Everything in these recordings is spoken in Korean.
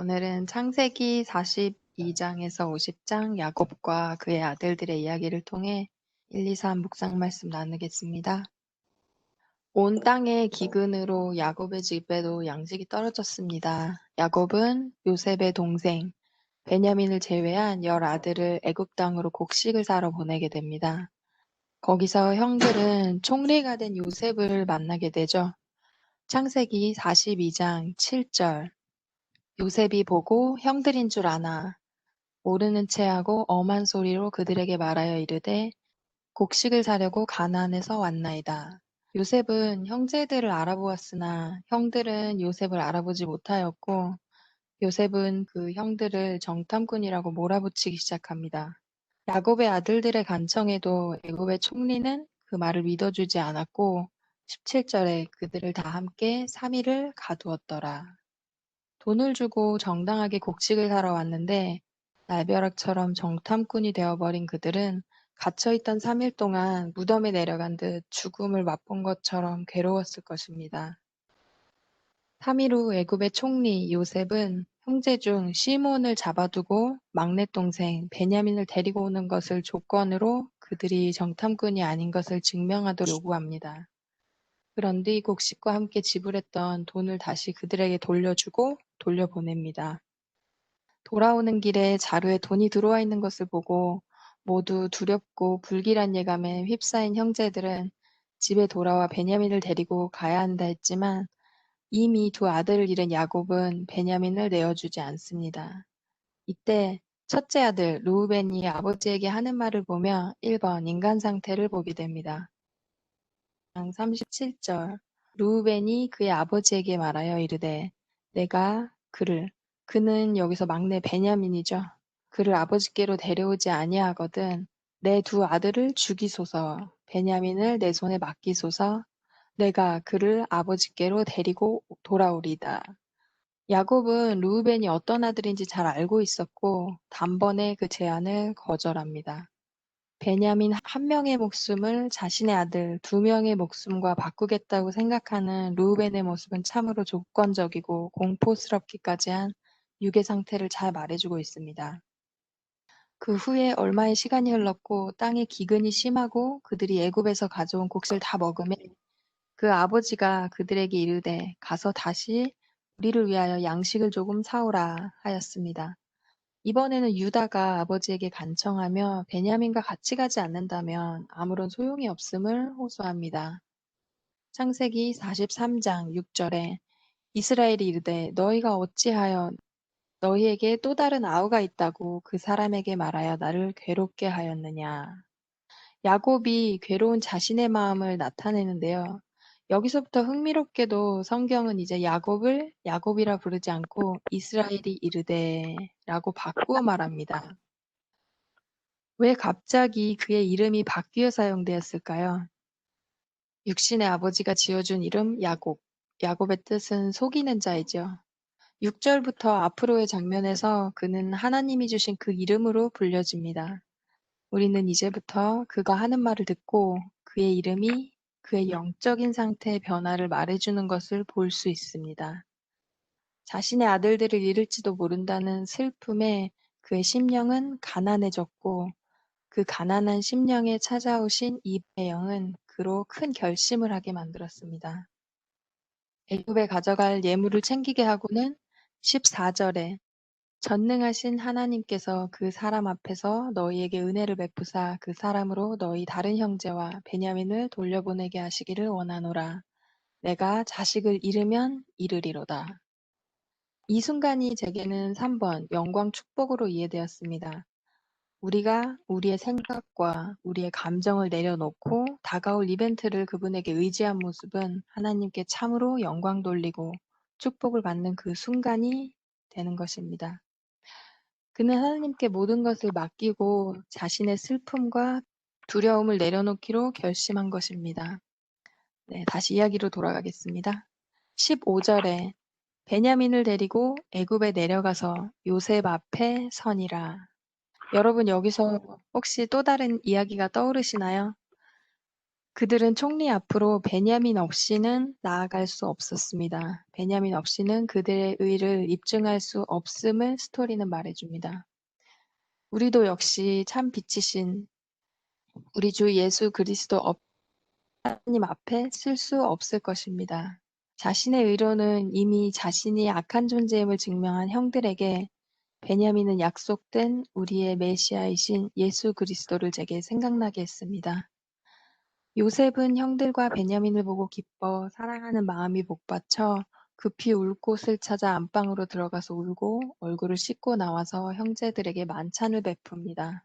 오늘은 창세기 42장에서 50장 야곱과 그의 아들들의 이야기를 통해 1, 2, 3 묵상 말씀 나누겠습니다. 온 땅의 기근으로 야곱의 집에도 양식이 떨어졌습니다. 야곱은 요셉의 동생 베냐민을 제외한 10아들을 애굽 땅으로 곡식을 사러 보내게 됩니다. 거기서 형들은 총리가 된 요셉을 만나게 되죠. 창세기 42장 7절 요셉이 보고 형들인 줄 아나 모르는 체하고 엄한 소리로 그들에게 말하여 이르되 곡식을 사려고 가나안에서 왔나이다. 요셉은 형제들을 알아보았으나 형들은 요셉을 알아보지 못하였고 요셉은 그 형들을 정탐꾼이라고 몰아붙이기 시작합니다. 야곱의 아들들의 간청에도 애굽의 총리는 그 말을 믿어주지 않았고 17절에 그들을 다 함께 3일을 가두었더라. 돈을 주고 정당하게 곡식을 사러 왔는데 날벼락처럼 정탐꾼이 되어버린 그들은 갇혀있던 3일 동안 무덤에 내려간 듯 죽음을 맛본 것처럼 괴로웠을 것입니다. 3일 후 애굽의 총리 요셉은 형제 중 시몬을 잡아두고 막내 동생 베냐민을 데리고 오는 것을 조건으로 그들이 정탐꾼이 아닌 것을 증명하도록 요구합니다. 그런 뒤 곡식과 함께 지불했던 돈을 다시 그들에게 돌려주고 돌려보냅니다. 돌아오는 길에 자루에 돈이 들어와 있는 것을 보고 모두 두렵고 불길한 예감에 휩싸인 형제들은 집에 돌아와 베냐민을 데리고 가야 한다 했지만 이미 두 아들을 잃은 야곱은 베냐민을 내어주지 않습니다. 이때 첫째 아들 르우벤이 아버지에게 하는 말을 보며 1번 인간 상태를 보게 됩니다. 37절 르우벤이 그의 아버지에게 말하여 이르되 내가 그는 여기서 막내 베냐민이죠. 그를 아버지께로 데려오지 아니하거든 내 두 아들을 죽이소서 베냐민을 내 손에 맡기소서 내가 그를 아버지께로 데리고 돌아오리다. 야곱은 르우벤이 어떤 아들인지 잘 알고 있었고 단번에 그 제안을 거절합니다. 베냐민 한 명의 목숨을 자신의 아들 2명의 목숨과 바꾸겠다고 생각하는 르우벤의 모습은 참으로 조건적이고 공포스럽기까지 한 육의 상태를 잘 말해주고 있습니다. 그 후에 얼마의 시간이 흘렀고 땅의 기근이 심하고 그들이 애굽에서 가져온 곡식을 다 먹으며 그 아버지가 그들에게 이르되 가서 다시 우리를 위하여 양식을 조금 사오라 하였습니다. 이번에는 유다가 아버지에게 간청하며 베냐민과 같이 가지 않는다면 아무런 소용이 없음을 호소합니다. 창세기 43장 6절에 이스라엘이 이르되 너희가 어찌하여 너희에게 또 다른 아우가 있다고 그 사람에게 말하여 나를 괴롭게 하였느냐. 야곱이 괴로운 자신의 마음을 나타내는데요. 여기서부터 흥미롭게도 성경은 이제 야곱을 야곱이라 부르지 않고 이스라엘이 이르되라고 바꾸어 말합니다. 왜 갑자기 그의 이름이 바뀌어 사용되었을까요? 육신의 아버지가 지어준 이름 야곱. 야곱의 뜻은 속이는 자이죠. 6절부터 앞으로의 장면에서 그는 하나님이 주신 그 이름으로 불려집니다. 우리는 이제부터 그가 하는 말을 듣고 그의 이름이 그의 영적인 상태의 변화를 말해주는 것을 볼 수 있습니다. 자신의 아들들을 잃을지도 모른다는 슬픔에 그의 심령은 가난해졌고 그 가난한 심령에 찾아오신 이브의 영은 그로 큰 결심을 하게 만들었습니다. 애굽에 가져갈 예물을 챙기게 하고는 14절에 전능하신 하나님께서 그 사람 앞에서 너희에게 은혜를 베푸사 그 사람으로 너희 다른 형제와 베냐민을 돌려보내게 하시기를 원하노라. 내가 자식을 잃으면 잃으리로다. 이 순간이 제게는 3번 영광 축복으로 이해되었습니다. 우리가 우리의 생각과 우리의 감정을 내려놓고 다가올 이벤트를 그분에게 의지한 모습은 하나님께 참으로 영광 돌리고 축복을 받는 그 순간이 되는 것입니다. 그는 하나님께 모든 것을 맡기고 자신의 슬픔과 두려움을 내려놓기로 결심한 것입니다. 네, 다시 이야기로 돌아가겠습니다. 15절에 베냐민을 데리고 애굽에 내려가서 요셉 앞에 서니라. 여러분 여기서 혹시 또 다른 이야기가 떠오르시나요? 그들은 총리 앞으로 베냐민 없이는 나아갈 수 없었습니다. 베냐민 없이는 그들의 의를 입증할 수 없음을 스토리는 말해줍니다. 우리도 역시 참 빛이신 우리 주 예수 그리스도 하나님 앞에 쓸 수 없을 것입니다. 자신의 의로는 이미 자신이 악한 존재임을 증명한 형들에게 베냐민은 약속된 우리의 메시아이신 예수 그리스도를 제게 생각나게 했습니다. 요셉은 형들과 베냐민을 보고 기뻐 사랑하는 마음이 복받쳐 급히 울 곳을 찾아 안방으로 들어가서 울고 얼굴을 씻고 나와서 형제들에게 만찬을 베풉니다.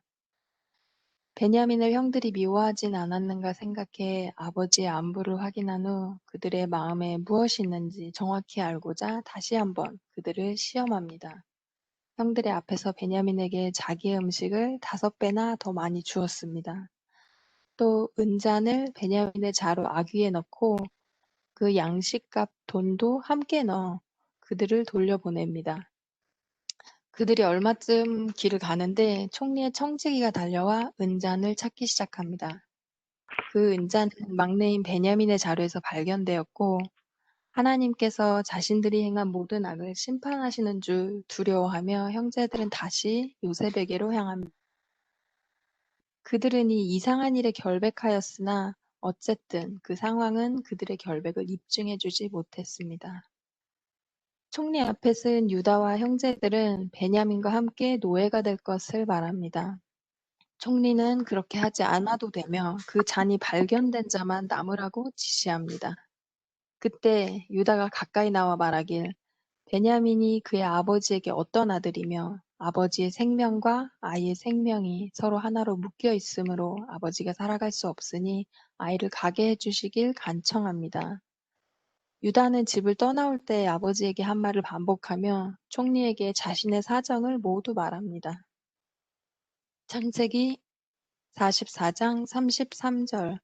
베냐민을 형들이 미워하진 않았는가 생각해 아버지의 안부를 확인한 후 그들의 마음에 무엇이 있는지 정확히 알고자 다시 한번 그들을 시험합니다. 형들의 앞에서 베냐민에게 자기의 음식을 5배나 더 많이 주었습니다. 또 은잔을 베냐민의 자루 아귀에 넣고 그 양식값 돈도 함께 넣어 그들을 돌려보냅니다. 그들이 얼마쯤 길을 가는데 총리의 청지기가 달려와 은잔을 찾기 시작합니다. 그 은잔은 막내인 베냐민의 자루에서 발견되었고 하나님께서 자신들이 행한 모든 악을 심판하시는 줄 두려워하며 형제들은 다시 요셉에게로 향합니다. 그들은 이 이상한 일에 결백하였으나 어쨌든 그 상황은 그들의 결백을 입증해주지 못했습니다. 총리 앞에 쓴 유다와 형제들은 베냐민과 함께 노예가 될 것을 말합니다. 총리는 그렇게 하지 않아도 되며 그 잔이 발견된 자만 남으라고 지시합니다. 그때 유다가 가까이 나와 말하길 베냐민이 그의 아버지에게 어떤 아들이며 아버지의 생명과 아이의 생명이 서로 하나로 묶여 있으므로 아버지가 살아갈 수 없으니 아이를 가게 해주시길 간청합니다. 유다는 집을 떠나올 때 아버지에게 한 말을 반복하며 총리에게 자신의 사정을 모두 말합니다. 창세기 44장 33절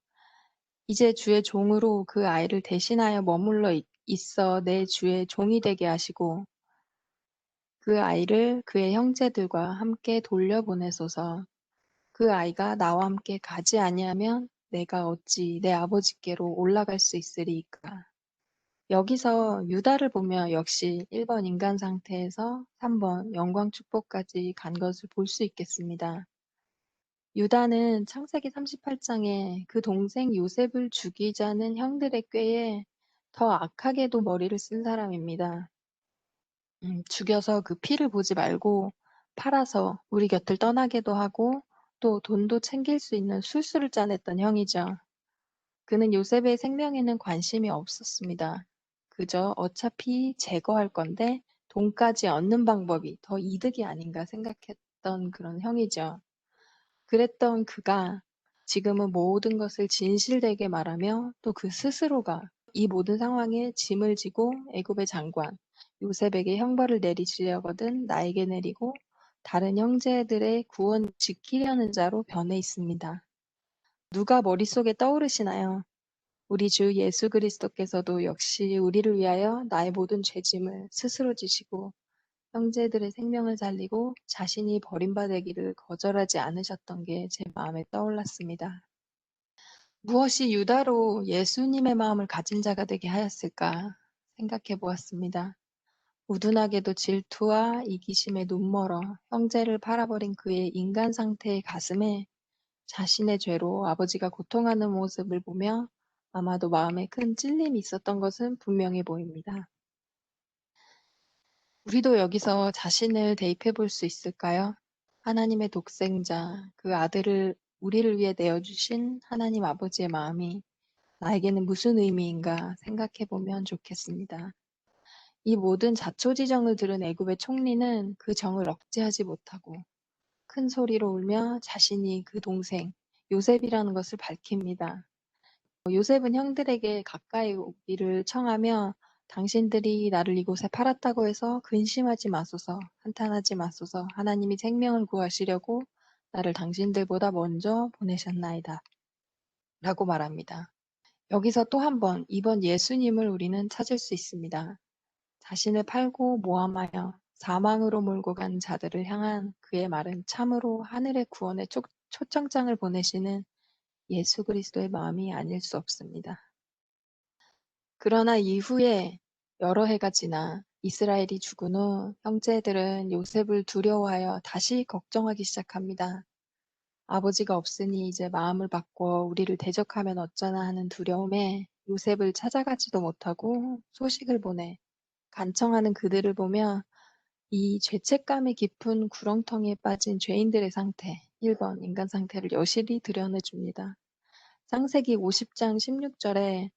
이제 주의 종으로 그 아이를 대신하여 머물러 있어 내 주의 종이 되게 하시고 그 아이를 그의 형제들과 함께 돌려보내소서. 그 아이가 나와 함께 가지 아니하면 내가 어찌 내 아버지께로 올라갈 수 있으리이까. 여기서 유다를 보며 역시 1번 인간 상태에서 3번 영광 축복까지 간 것을 볼 수 있겠습니다. 유다는 창세기 38장에 그 동생 요셉을 죽이자는 형들의 꾀에 더 악하게도 머리를 쓴 사람입니다. 죽여서 그 피를 보지 말고 팔아서 우리 곁을 떠나게도 하고 또 돈도 챙길 수 있는 술수를 짜냈던 형이죠. 그는 요셉의 생명에는 관심이 없었습니다. 그저 어차피 제거할 건데 돈까지 얻는 방법이 더 이득이 아닌가 생각했던 그런 형이죠. 그랬던 그가 지금은 모든 것을 진실되게 말하며 또 그 스스로가 이 모든 상황에 짐을 지고 애굽의 장관 요셉에게 형벌을 내리시려거든 나에게 내리고 다른 형제들의 구원을 지키려는 자로 변해 있습니다. 누가 머릿속에 떠오르시나요? 우리 주 예수 그리스도께서도 역시 우리를 위하여 나의 모든 죄짐을 스스로 지시고 형제들의 생명을 살리고 자신이 버림받기를 거절하지 않으셨던 게 제 마음에 떠올랐습니다. 무엇이 유다로 예수님의 마음을 가진 자가 되게 하였을까 생각해 보았습니다. 우둔하게도 질투와 이기심에 눈멀어 형제를 팔아버린 그의 인간 상태의 가슴에 자신의 죄로 아버지가 고통하는 모습을 보며 아마도 마음에 큰 찔림이 있었던 것은 분명해 보입니다. 우리도 여기서 자신을 대입해 볼 수 있을까요? 하나님의 독생자, 그 아들을 우리를 위해 내어주신 하나님 아버지의 마음이 나에게는 무슨 의미인가 생각해 보면 좋겠습니다. 이 모든 자초지정을 들은 애굽의 총리는 그 정을 억제하지 못하고 큰 소리로 울며 자신이 그 동생 요셉이라는 것을 밝힙니다. 요셉은 형들에게 가까이 오기를 청하며 당신들이 나를 이곳에 팔았다고 해서 근심하지 마소서, 한탄하지 마소서, 하나님이 생명을 구하시려고 나를 당신들보다 먼저 보내셨나이다. 라고 말합니다. 여기서 또 한 번 이번 예수님을 우리는 찾을 수 있습니다. 자신을 팔고 모함하여 사망으로 몰고 간 자들을 향한 그의 말은 참으로 하늘의 구원의 초청장을 보내시는 예수 그리스도의 마음이 아닐 수 없습니다. 그러나 이후에 여러 해가 지나 이스라엘이 죽은 후 형제들은 요셉을 두려워하여 다시 걱정하기 시작합니다. 아버지가 없으니 이제 마음을 바꿔 우리를 대적하면 어쩌나 하는 두려움에 요셉을 찾아가지도 못하고 소식을 보내 간청하는 그들을 보며 이 죄책감이 깊은 구렁텅이에 빠진 죄인들의 상태, 1번 인간 상태를 여실히 드러내줍니다. 창세기 50장 16절에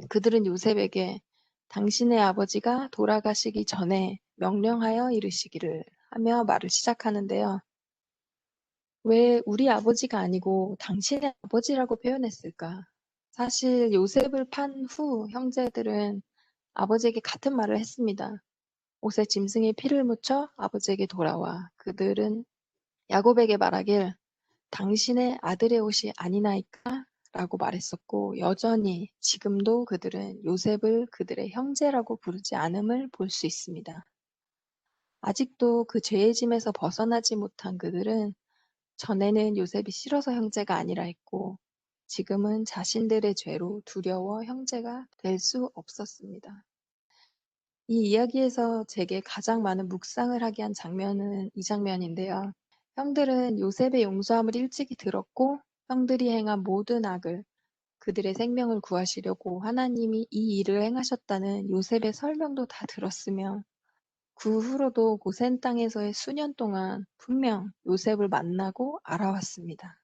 그들은 요셉에게 당신의 아버지가 돌아가시기 전에 명령하여 이르시기를 하며 말을 시작하는데요. 왜 우리 아버지가 아니고 당신의 아버지라고 표현했을까? 사실 요셉을 판 후 형제들은 아버지에게 같은 말을 했습니다. 옷에 짐승의 피를 묻혀 아버지에게 돌아와. 그들은 야곱에게 말하길 당신의 아들의 옷이 아니나이까? 라고 말했었고 여전히 지금도 그들은 요셉을 그들의 형제라고 부르지 않음을 볼 수 있습니다. 아직도 그 죄의 짐에서 벗어나지 못한 그들은 전에는 요셉이 싫어서 형제가 아니라 했고 지금은 자신들의 죄로 두려워 형제가 될 수 없었습니다. 이 이야기에서 제게 가장 많은 묵상을 하게 한 장면은 이 장면인데요. 형들은 요셉의 용서함을 일찍이 들었고 형들이 행한 모든 악을 그들의 생명을 구하시려고 하나님이 이 일을 행하셨다는 요셉의 설명도 다 들었으며 그 후로도 고센 땅에서의 수년 동안 분명 요셉을 만나고 알아왔습니다.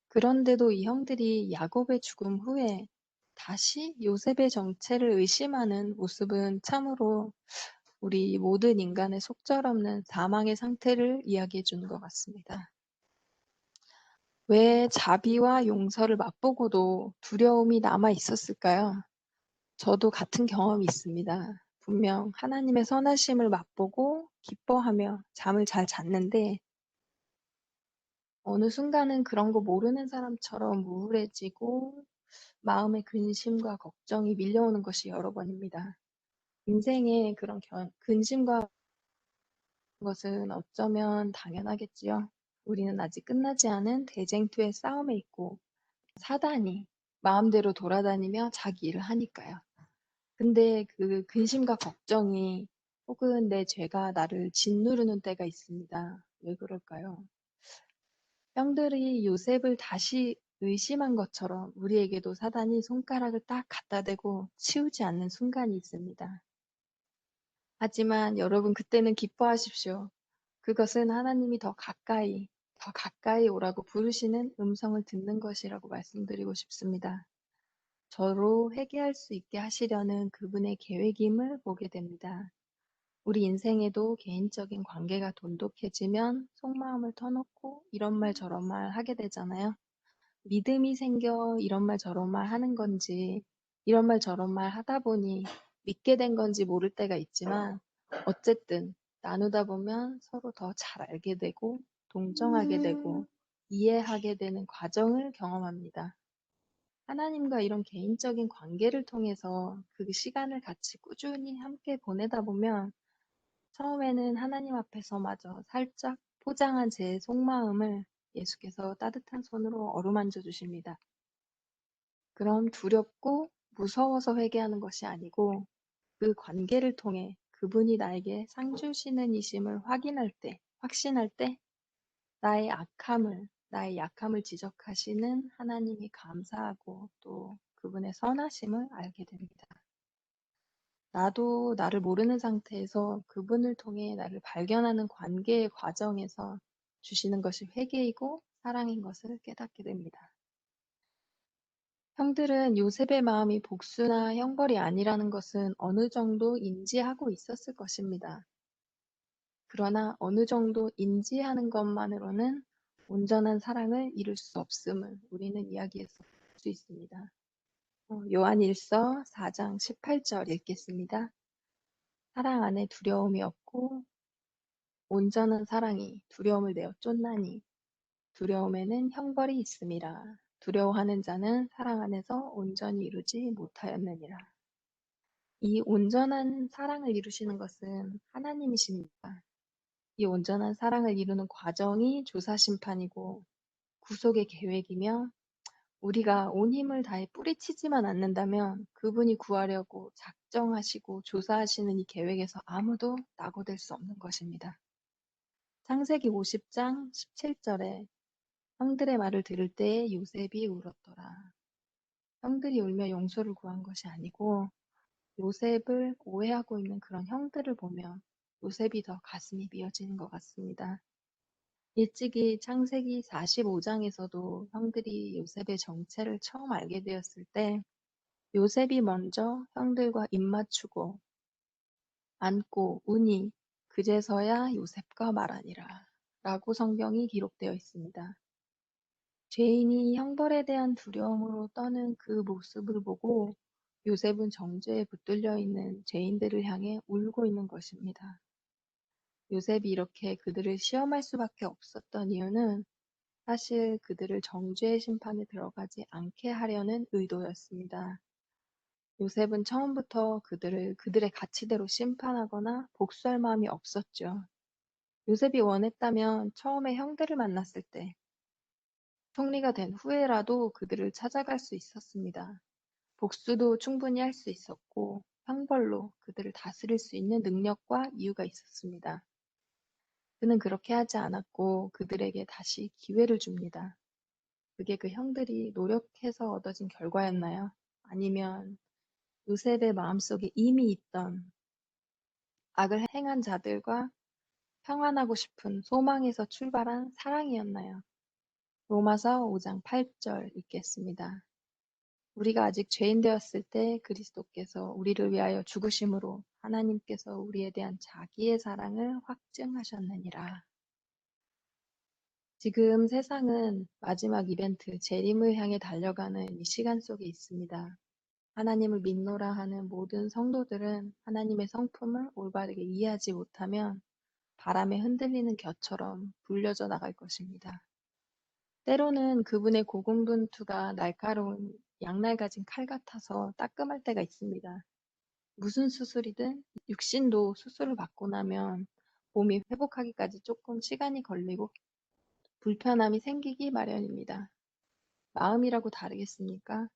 그런데도 이 형들이 야곱의 죽음 후에 다시 요셉의 정체를 의심하는 모습은 참으로 우리 모든 인간의 속절없는 사망의 상태를 이야기해 주는 것 같습니다. 왜 자비와 용서를 맛보고도 두려움이 남아 있었을까요? 저도 같은 경험이 있습니다. 분명 하나님의 선하심을 맛보고 기뻐하며 잠을 잘 잤는데 어느 순간은 그런 거 모르는 사람처럼 우울해지고 마음에 근심과 걱정이 밀려오는 것이 여러 번입니다. 인생에 그런 근심과 것은 어쩌면 당연하겠지요. 우리는 아직 끝나지 않은 대쟁투의 싸움에 있고 사단이 마음대로 돌아다니며 자기 일을 하니까요. 근데 그 근심과 걱정이 혹은 내 죄가 나를 짓누르는 때가 있습니다. 왜 그럴까요? 형들이 요셉을 다시 의심한 것처럼 우리에게도 사단이 손가락을 딱 갖다 대고 치우지 않는 순간이 있습니다. 하지만 여러분 그때는 기뻐하십시오. 그것은 하나님이 더 가까이 오라고 부르시는 음성을 듣는 것이라고 말씀드리고 싶습니다. 저로 회개할 수 있게 하시려는 그분의 계획임을 보게 됩니다. 우리 인생에도 개인적인 관계가 돈독해지면 속마음을 터놓고 이런 말 저런 말 하게 되잖아요. 믿음이 생겨 이런 말 저런 말 하는 건지 이런 말 저런 말 하다 보니 믿게 된 건지 모를 때가 있지만 어쨌든 나누다 보면 서로 더 잘 알게 되고 동정하게 되고 이해하게 되는 과정을 경험합니다. 하나님과 이런 개인적인 관계를 통해서 그 시간을 같이 꾸준히 함께 보내다 보면 처음에는 하나님 앞에서마저 살짝 포장한 제 속마음을 예수께서 따뜻한 손으로 어루만져 주십니다. 그럼 두렵고 무서워서 회개하는 것이 아니고 그 관계를 통해 그분이 나에게 상 주시는 이심을 확신할 때 나의 약함을 지적하시는 하나님이 감사하고 또 그분의 선하심을 알게 됩니다. 나도 나를 모르는 상태에서 그분을 통해 나를 발견하는 관계의 과정에서 주시는 것이 회개이고 사랑인 것을 깨닫게 됩니다. 형들은 요셉의 마음이 복수나 형벌이 아니라는 것은 어느 정도 인지하고 있었을 것입니다. 그러나 어느 정도 인지하는 것만으로는 온전한 사랑을 이룰 수 없음을 우리는 이야기해서 볼 수 있습니다. 요한일서 4장 18절 읽겠습니다. 사랑 안에 두려움이 없고 온전한 사랑이 두려움을 내어 쫓나니 두려움에는 형벌이 있음이라. 두려워하는 자는 사랑 안에서 온전히 이루지 못하였느니라. 이 온전한 사랑을 이루시는 것은 하나님이십니다. 이 온전한 사랑을 이루는 과정이 조사심판이고 구속의 계획이며 우리가 온 힘을 다해 뿌리치지만 않는다면 그분이 구하려고 작정하시고 조사하시는 이 계획에서 아무도 낙오될 수 없는 것입니다. 창세기 50장 17절에 형들의 말을 들을 때에 요셉이 울었더라. 형들이 울며 용서를 구한 것이 아니고 요셉을 오해하고 있는 그런 형들을 보며 요셉이 더 가슴이 미어지는 것 같습니다. 일찍이 창세기 45장에서도 형들이 요셉의 정체를 처음 알게 되었을 때 요셉이 먼저 형들과 입맞추고 안고 우니 그제서야 요셉과 말하니라 라고 성경이 기록되어 있습니다. 죄인이 형벌에 대한 두려움으로 떠는 그 모습을 보고 요셉은 정죄에 붙들려 있는 죄인들을 향해 울고 있는 것입니다. 요셉이 이렇게 그들을 시험할 수밖에 없었던 이유는 사실 그들을 정죄의 심판에 들어가지 않게 하려는 의도였습니다. 요셉은 처음부터 그들을 그들의 가치대로 심판하거나 복수할 마음이 없었죠. 요셉이 원했다면 처음에 형들을 만났을 때 총리가 된 후에라도 그들을 찾아갈 수 있었습니다. 복수도 충분히 할 수 있었고 형벌로 그들을 다스릴 수 있는 능력과 이유가 있었습니다. 그는 그렇게 하지 않았고 그들에게 다시 기회를 줍니다. 그게 그 형들이 노력해서 얻어진 결과였나요? 아니면 요셉의 마음속에 이미 있던 악을 행한 자들과 평안하고 싶은 소망에서 출발한 사랑이었나요? 로마서 5장 8절 읽겠습니다. 우리가 아직 죄인 되었을 때 그리스도께서 우리를 위하여 죽으심으로 하나님께서 우리에 대한 자기의 사랑을 확증하셨느니라. 지금 세상은 마지막 이벤트 재림을 향해 달려가는 이 시간 속에 있습니다. 하나님을 믿노라 하는 모든 성도들은 하나님의 성품을 올바르게 이해하지 못하면 바람에 흔들리는 겨처럼 불려져 나갈 것입니다. 때로는 그분의 고군분투가 날카로운 양날 가진 칼 같아서 따끔할 때가 있습니다. 무슨 수술이든 육신도 수술을 받고 나면 몸이 회복하기까지 조금 시간이 걸리고 불편함이 생기기 마련입니다. 마음이라고 다르겠습니까?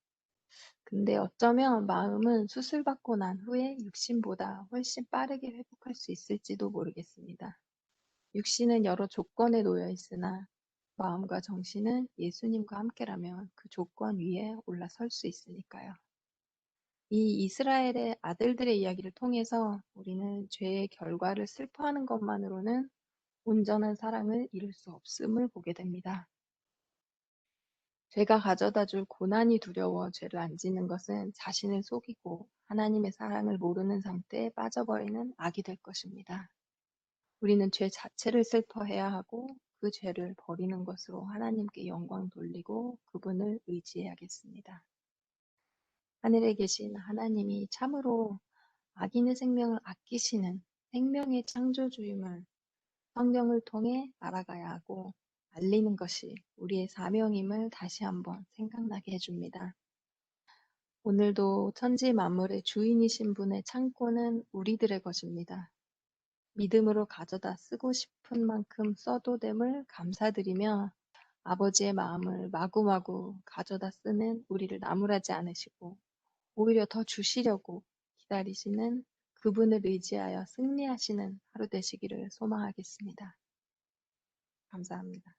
근데 어쩌면 마음은 수술받고 난 후에 육신보다 훨씬 빠르게 회복할 수 있을지도 모르겠습니다. 육신은 여러 조건에 놓여 있으나 마음과 정신은 예수님과 함께라면 그 조건 위에 올라설 수 있으니까요. 이 이스라엘의 아들들의 이야기를 통해서 우리는 죄의 결과를 슬퍼하는 것만으로는 온전한 사랑을 이룰 수 없음을 보게 됩니다. 죄가 가져다 줄 고난이 두려워 죄를 안 짓는 것은 자신을 속이고 하나님의 사랑을 모르는 상태에 빠져버리는 악이 될 것입니다. 우리는 죄 자체를 슬퍼해야 하고 그 죄를 버리는 것으로 하나님께 영광 돌리고 그분을 의지해야겠습니다. 하늘에 계신 하나님이 참으로 악인의 생명을 아끼시는 생명의 창조주임을 성경을 통해 알아가야 하고 알리는 것이 우리의 사명임을 다시 한번 생각나게 해줍니다. 오늘도 천지 만물의 주인이신 분의 창고는 우리들의 것입니다. 믿음으로 가져다 쓰고 싶은 만큼 써도 됨을 감사드리며 아버지의 마음을 마구마구 가져다 쓰는 우리를 나무라지 않으시고 오히려 더 주시려고 기다리시는 그분을 의지하여 승리하시는 하루 되시기를 소망하겠습니다. 감사합니다.